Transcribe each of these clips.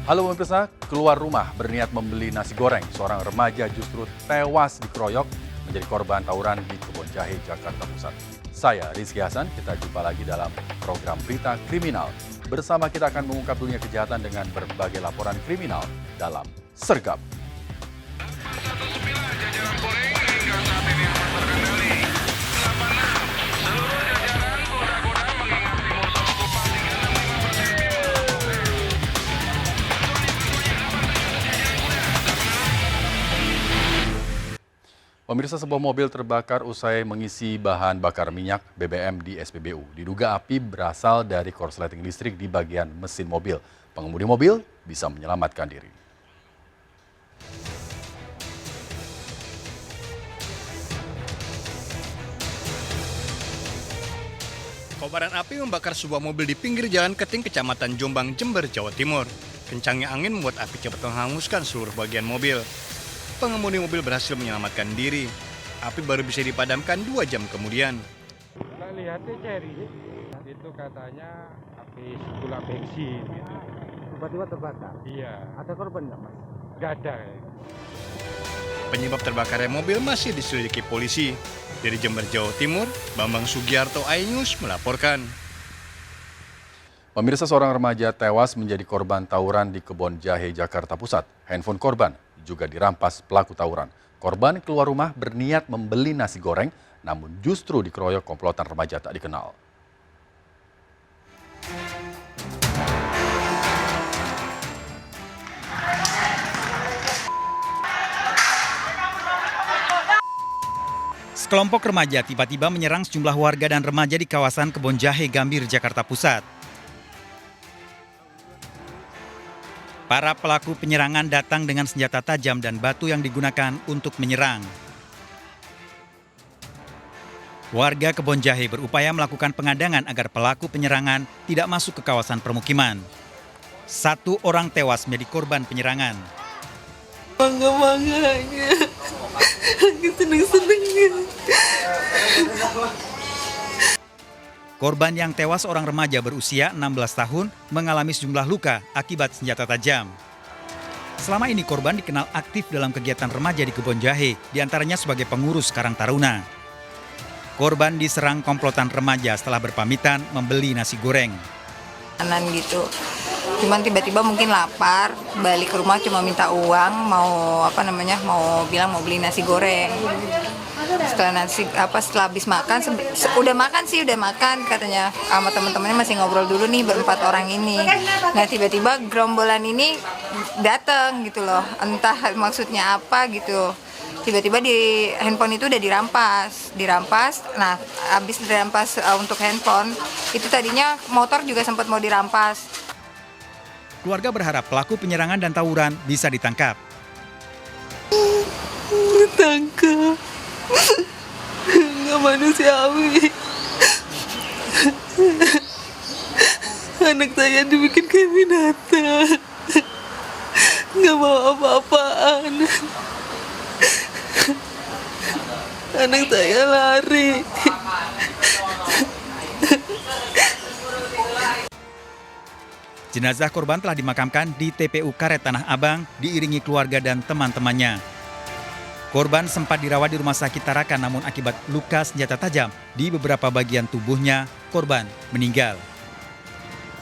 Halo pemirsa, keluar rumah berniat membeli nasi goreng. Seorang remaja justru tewas dikeroyok menjadi korban tawuran di Kebon Jahe, Jakarta Pusat. Saya Rizky Hasan, kita jumpa lagi dalam program Berita Kriminal. Bersama kita akan mengungkap dunia kejahatan dengan berbagai laporan kriminal dalam Sergap. Pemirsa, sebuah mobil terbakar usai mengisi bahan bakar minyak BBM di SPBU. Diduga api berasal dari korsleting listrik di bagian mesin mobil. Pengemudi mobil bisa menyelamatkan diri. Kobaran api membakar sebuah mobil di pinggir jalan Keting, Kecamatan Jombang, Jember, Jawa Timur. Kencangnya angin membuat api cepat menghanguskan seluruh bagian mobil. Pengemudi mobil berhasil menyelamatkan diri. Api baru bisa dipadamkan 2 jam kemudian. Nah, lihatnya Cherry, itu katanya habis gula bensin. Tiba-tiba terbakar? Iya. Ada korban nggak, Mas? Nggak ada. Penyebab terbakarnya mobil masih diselidiki polisi. Dari Jember, Jawa Timur, Bambang Sugiarto, iNews melaporkan. Pemirsa, seorang remaja tewas menjadi korban tawuran di Kebon Jahe, Jakarta Pusat. Handphone korban juga dirampas pelaku tawuran. Korban keluar rumah berniat membeli nasi goreng, namun justru dikeroyok komplotan remaja tak dikenal. Sekelompok remaja tiba-tiba menyerang sejumlah warga dan remaja di kawasan Kebon Jahe, Gambir, Jakarta Pusat. Para pelaku penyerangan datang dengan senjata tajam dan batu yang digunakan untuk menyerang. Warga Kebon Jahe berupaya melakukan pengadangan agar pelaku penyerangan tidak masuk ke kawasan permukiman. 1 orang tewas menjadi korban penyerangan. Bangga-bangganya, lagi seneng-senengnya. Korban yang tewas seorang remaja berusia 16 tahun mengalami sejumlah luka akibat senjata tajam. Selama ini korban dikenal aktif dalam kegiatan remaja di Kebon Jahe, diantaranya sebagai pengurus Karang Taruna. Korban diserang komplotan remaja setelah berpamitan membeli nasi goreng. Gitu. Cuman tiba-tiba mungkin lapar, balik ke rumah cuma minta uang, mau bilang mau beli nasi goreng. Setelah habis makan, udah makan katanya sama teman-temannya masih ngobrol dulu nih berempat orang ini. Nah tiba-tiba gerombolan ini datang gitu loh, entah maksudnya apa gitu. Tiba-tiba di handphone itu udah dirampas. Nah habis dirampas untuk handphone, itu tadinya motor juga sempat mau dirampas. Keluarga berharap pelaku penyerangan dan tawuran bisa ditangkap. Ditangkap. Nggak manusiawi. Anak saya dibikin kayak binatang. Nggak mau apa-apaan. Anak saya lari. Jenazah korban telah dimakamkan di TPU Karet Tanah Abang diiringi keluarga dan teman-temannya. Korban sempat dirawat di Rumah Sakit Tarakan, namun akibat luka senjata tajam di beberapa bagian tubuhnya, korban meninggal.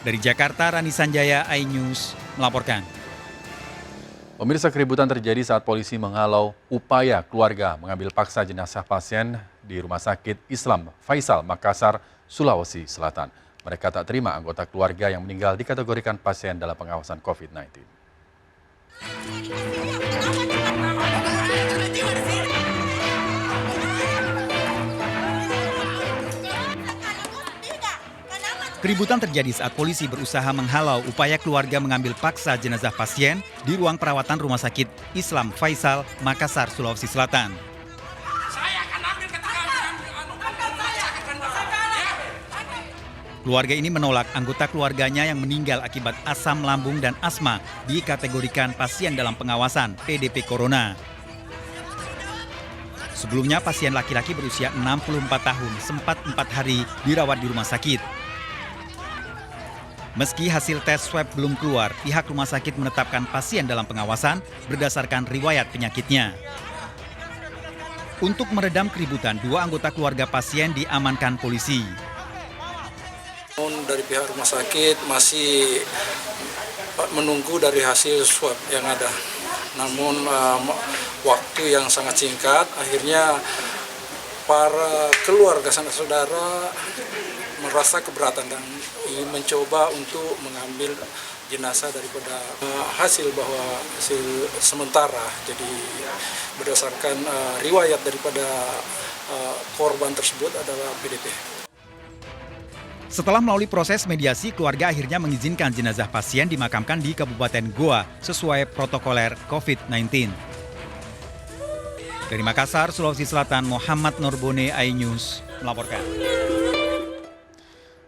Dari Jakarta, Rani Sanjaya, iNews melaporkan. Pemirsa, keributan terjadi saat polisi menghalau upaya keluarga mengambil paksa jenazah pasien di Rumah Sakit Islam Faisal, Makassar, Sulawesi Selatan. Mereka tak terima anggota keluarga yang meninggal dikategorikan pasien dalam pengawasan COVID-19. Keributan terjadi saat polisi berusaha menghalau upaya keluarga mengambil paksa jenazah pasien di ruang perawatan Rumah Sakit Islam Faisal, Makassar, Sulawesi Selatan. Keluarga ini menolak anggota keluarganya yang meninggal akibat asam lambung dan asma dikategorikan pasien dalam pengawasan PDP Corona. Sebelumnya pasien laki-laki berusia 64 tahun sempat 4 hari dirawat di rumah sakit. Meski hasil tes swab belum keluar, pihak rumah sakit menetapkan pasien dalam pengawasan berdasarkan riwayat penyakitnya. Untuk meredam keributan, 2 anggota keluarga pasien diamankan polisi. Dari pihak rumah sakit masih menunggu dari hasil swab yang ada. Namun waktu yang sangat singkat, akhirnya para keluarga saudara merasa keberatan dan ingin mencoba untuk mengambil jenazah daripada hasil sementara. Jadi berdasarkan riwayat daripada korban tersebut adalah PDP. Setelah melalui proses mediasi, keluarga akhirnya mengizinkan jenazah pasien dimakamkan di Kabupaten Goa sesuai protokoler COVID-19. Dari Makassar, Sulawesi Selatan, Muhammad Nurbone, iNews melaporkan.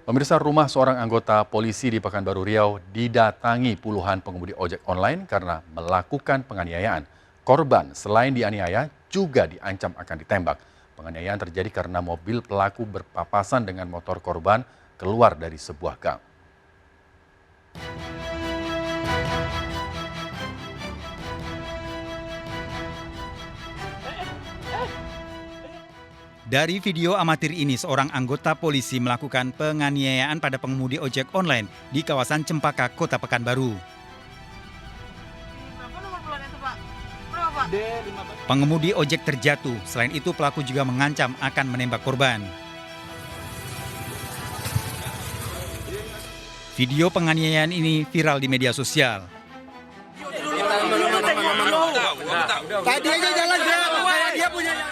Pemirsa, rumah seorang anggota polisi di Pekanbaru Riau didatangi puluhan pengemudi ojek online karena melakukan penganiayaan. Korban selain dianiaya juga diancam akan ditembak. Penganiayaan terjadi karena mobil pelaku berpapasan dengan motor korban keluar dari sebuah gang. Dari video amatir ini, seorang anggota polisi melakukan penganiayaan pada pengemudi ojek online di kawasan Cempaka, Kota Pekanbaru. Pengemudi ojek terjatuh. Selain itu, pelaku juga mengancam akan menembak korban. Video penganiayaan ini viral di media sosial.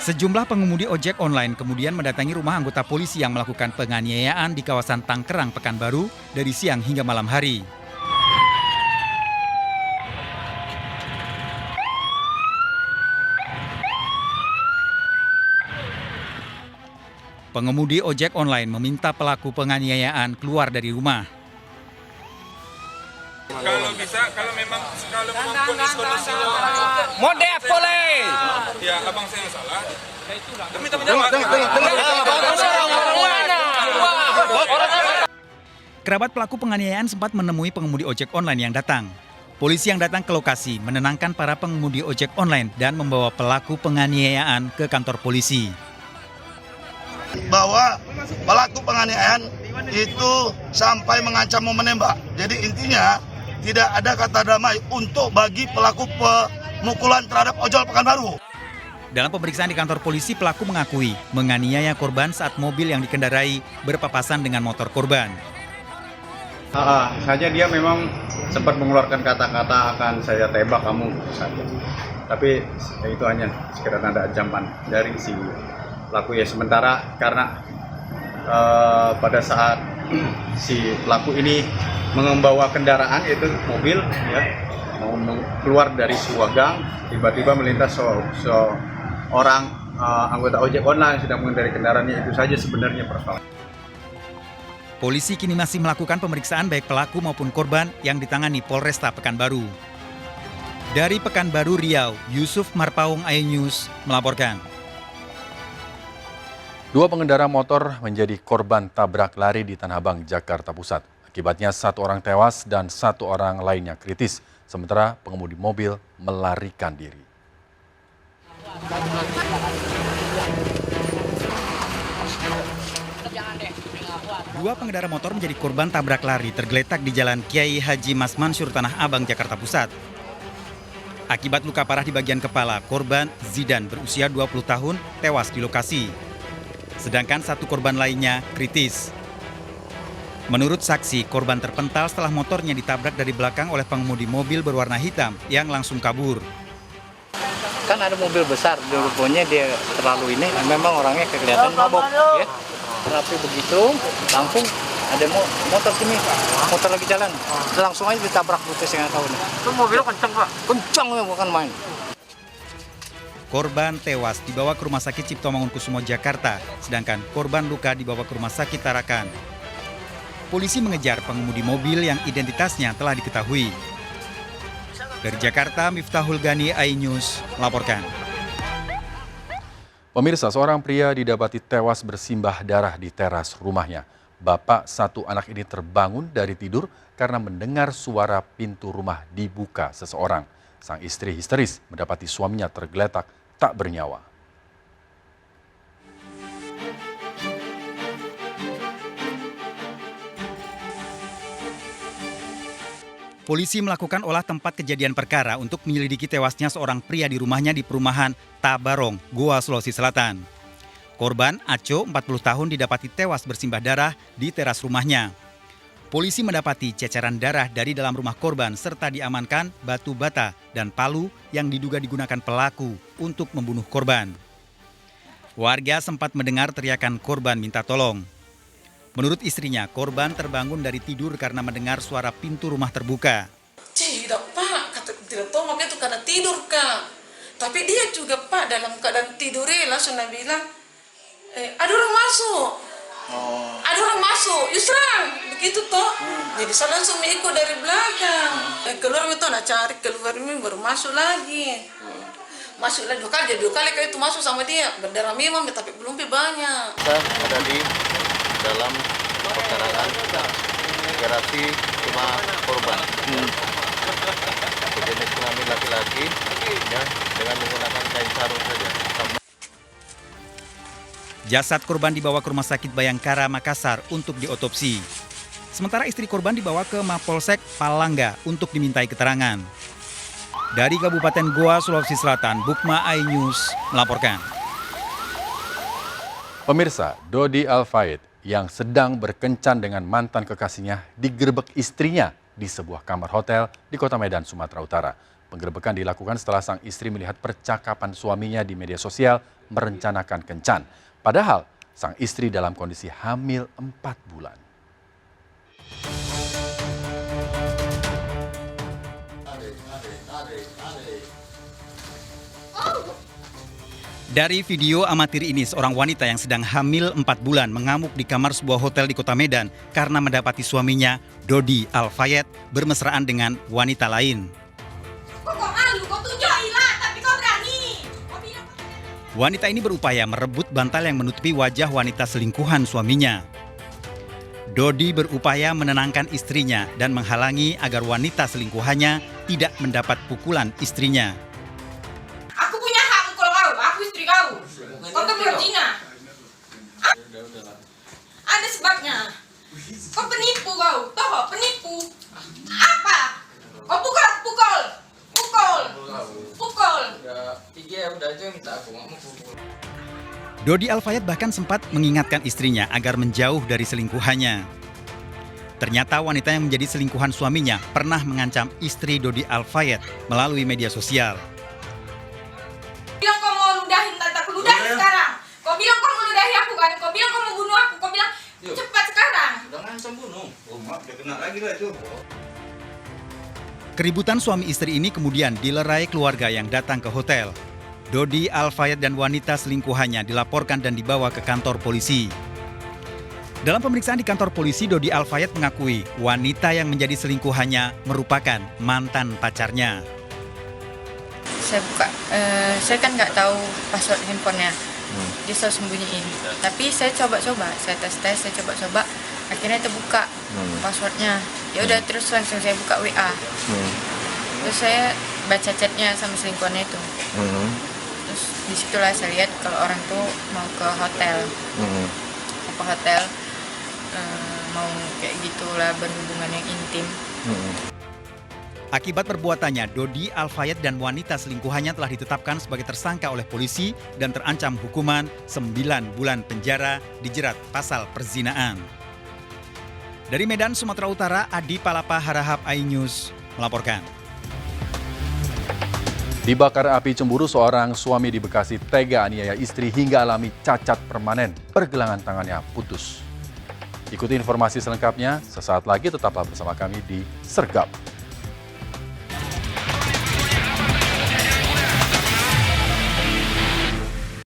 Sejumlah pengemudi ojek online kemudian mendatangi rumah anggota polisi yang melakukan penganiayaan di kawasan Tangkerang, Pekanbaru dari siang hingga malam hari. Pengemudi ojek online meminta pelaku penganiayaan keluar dari rumah. Kalau bisa, kalau memang kondisinya modef boleh. Ya, abang saya yang salah. Minta penjelasan. Kerabat pelaku penganiayaan sempat menemui pengemudi ojek online yang datang. Polisi yang datang ke lokasi menenangkan para pengemudi ojek online dan membawa pelaku penganiayaan ke kantor polisi. Bahwa pelaku penganiayaan itu sampai mengancam mau menembak. Jadi intinya tidak ada kata damai untuk bagi pelaku pemukulan terhadap ojol Pekanbaru. Dalam pemeriksaan di kantor polisi, pelaku mengakui menganiaya korban saat mobil yang dikendarai berpapasan dengan motor korban. Saja dia memang sempat mengeluarkan kata-kata akan saya tembak kamu saja. Tapi itu hanya sekedar nada ancaman dari si pelaku ya. Sementara karena pada saat si pelaku ini membawa kendaraan yaitu mobil ya, mau keluar dari sebuah gang, tiba-tiba melintas seorang anggota ojek online sedang mengendarai kendaraannya. Itu saja sebenarnya persoalan. Polisi kini masih melakukan pemeriksaan baik pelaku maupun korban yang ditangani Polresta Pekanbaru. Dari Pekanbaru Riau, Yusuf Marpaung, iNews melaporkan. 2 pengendara motor menjadi korban tabrak lari di Tanah Abang, Jakarta Pusat. Akibatnya 1 orang tewas dan 1 orang lainnya kritis, sementara pengemudi mobil melarikan diri. Dua pengendara motor menjadi korban tabrak lari tergeletak di Jalan Kiai Haji Mas Mansur, Tanah Abang, Jakarta Pusat. Akibat luka parah di bagian kepala, korban Zidan berusia 20 tahun tewas di lokasi. Sedangkan 1 korban lainnya kritis. Menurut saksi, korban terpental setelah motornya ditabrak dari belakang oleh pengemudi mobil berwarna hitam yang langsung kabur. Kan ada mobil besar, rupanya dia terlalu ini, memang orangnya kelihatan mabok. Ya. Tapi begitu, langsung ada motor sini, motor lagi jalan. Langsung aja ditabrak putih yang tahu. Itu mobilnya kencang, Pak? Kencang ya, bukan main. Korban tewas dibawa ke Rumah Sakit Cipto Mangunkusumo, Jakarta, sedangkan korban luka dibawa ke Rumah Sakit Tarakan. Polisi mengejar pengemudi mobil yang identitasnya telah diketahui. Dari Jakarta, Miftahul Gani, iNews melaporkan. Pemirsa, seorang pria didapati tewas bersimbah darah di teras rumahnya. Bapak 1 anak ini terbangun dari tidur karena mendengar suara pintu rumah dibuka seseorang. Sang istri histeris mendapati suaminya tergeletak tak bernyawa. Polisi melakukan olah tempat kejadian perkara untuk menyelidiki tewasnya seorang pria di rumahnya di perumahan Tabarong, Goa, Sulawesi Selatan. Korban, Aco, 40 tahun, didapati tewas bersimbah darah di teras rumahnya. Polisi mendapati ceceran darah dari dalam rumah korban serta diamankan batu bata dan palu yang diduga digunakan pelaku untuk membunuh korban. Warga sempat mendengar teriakan korban minta tolong. Menurut istrinya, korban terbangun dari tidur karena mendengar suara pintu rumah terbuka. Tidak Pak, kata tidak tahu makanya itu karena tidur Kak. Tapi dia juga Pak dalam keadaan tidurnya langsung bilang, ada orang masuk. Ada orang masuk, Yusran, begitu toh. Jadi saya langsung ikut dari belakang. Keluar itu nak cari, keluar ini baru masuk lagi. Masuk lagi dua kali kayak itu masuk sama dia. Berdarah memang tapi belum banyak. Saya ada di dalam pekarangan garasi rumah korban. Jenis kelamin laki-laki ya, dengan menggunakan kain sarung saja. Jasad korban dibawa ke Rumah Sakit Bayangkara, Makassar untuk diotopsi. Sementara istri korban dibawa ke Mapolsek Palangga untuk dimintai keterangan. Dari Kabupaten Goa, Sulawesi Selatan, Bukma iNews melaporkan. Pemirsa, Dodi Alfaid yang sedang berkencan dengan mantan kekasihnya digerebek istrinya di sebuah kamar hotel di Kota Medan, Sumatera Utara. Penggerebekan dilakukan setelah sang istri melihat percakapan suaminya di media sosial merencanakan kencan. Padahal sang istri dalam kondisi hamil 4 bulan. Dari video amatir ini, seorang wanita yang sedang hamil 4 bulan mengamuk di kamar sebuah hotel di Kota Medan karena mendapati suaminya, Dodi Alfaid, bermesraan dengan wanita lain. Wanita ini berupaya merebut bantal yang menutupi wajah wanita selingkuhan suaminya. Dodi berupaya menenangkan istrinya dan menghalangi agar wanita selingkuhannya tidak mendapat pukulan istrinya. Aku punya hak mukul kau, aku istri kau. Kau kan berzina. Ada sebabnya. Kau penipu kau, toh penipu. Apa? Kau pukul. Dodi Alfaid bahkan sempat mengingatkan istrinya agar menjauh dari selingkuhannya. Ternyata wanita yang menjadi selingkuhan suaminya pernah mengancam istri Dodi Alfaid melalui media sosial. Bilang kau mau ludahin tante, aku ludahin sekarang. Kau bilang kau mau ludahi aku kan? Kau bilang kau mau bunuh aku, kau bilang cepat sekarang. Udah ngancam bunuh. Oh, maaf, dia kena lagi lah itu. Keributan suami istri ini kemudian dilerai keluarga yang datang ke hotel. Dodi Alfaid dan wanita selingkuhannya dilaporkan dan dibawa ke kantor polisi. Dalam pemeriksaan di kantor polisi, Dodi Alfaid mengakui wanita yang menjadi selingkuhannya merupakan mantan pacarnya. Saya kan nggak tahu password handphonenya, dia selalu sembunyiin. Tapi saya coba-coba, saya tes, saya coba-coba, akhirnya terbuka passwordnya. Ya udah terus langsung saya buka WA. Terus saya baca chatnya sama selingkuhannya itu. Terus disitulah saya lihat kalau orang tuh mau ke hotel, mau kayak gitulah berhubungan yang intim. Akibat perbuatannya, Dodi Alfaid dan wanita selingkuhannya telah ditetapkan sebagai tersangka oleh polisi dan terancam hukuman 9 bulan penjara dijerat pasal perzinaan. Dari Medan, Sumatera Utara, Adi Palapa Harahap iNews melaporkan. Dibakar api cemburu, seorang suami di Bekasi tega aniaya istri hingga alami cacat permanen. Pergelangan tangannya putus. Ikuti informasi selengkapnya sesaat lagi, tetaplah bersama kami di Sergap.